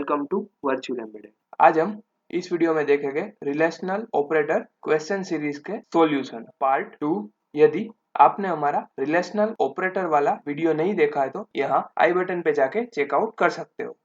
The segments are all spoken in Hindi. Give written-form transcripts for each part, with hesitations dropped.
Welcome to virtual embedded. आज हम इस वीडियो में देखेंगे रिलेशनल ऑपरेटर क्वेश्चन सीरीज के सॉल्यूशन पार्ट 2। यदि आपने हमारा रिलेशनल ऑपरेटर वाला वीडियो नहीं देखा है तो यहाँ आई बटन पे जाके चेकआउट कर सकते हो।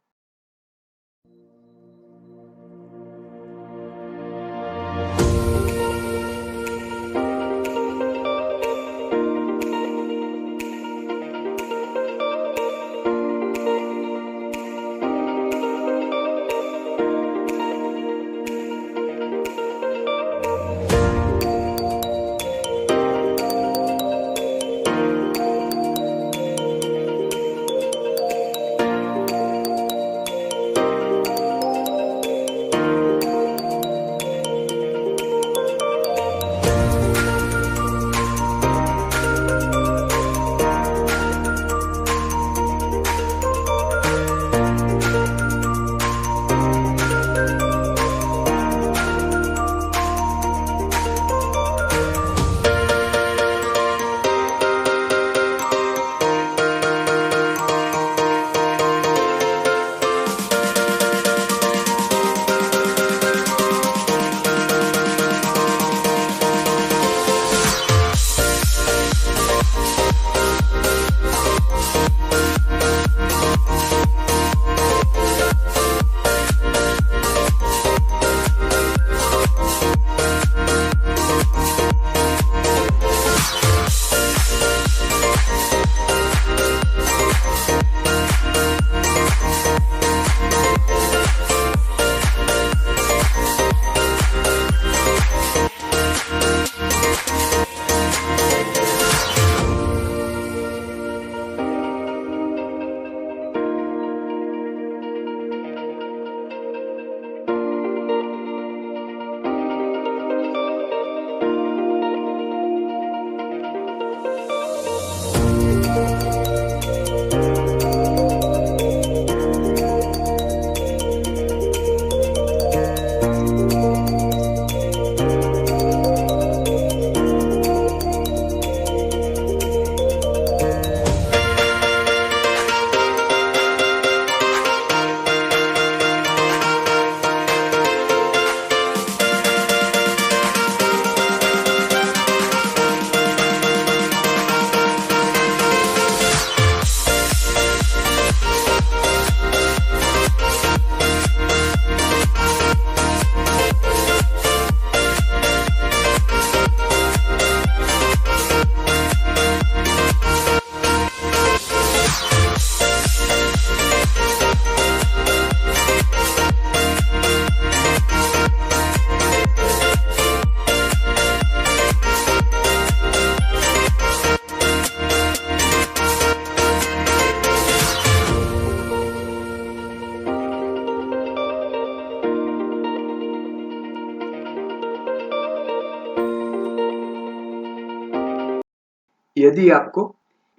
यदि आपको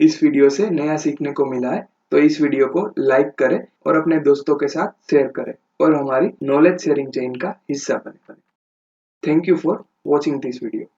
इस वीडियो से नया सीखने को मिला है तो इस वीडियो को लाइक करें और अपने दोस्तों के साथ शेयर करें और हमारी नॉलेज शेयरिंग चेन का हिस्सा बने। Thank you for watching this video.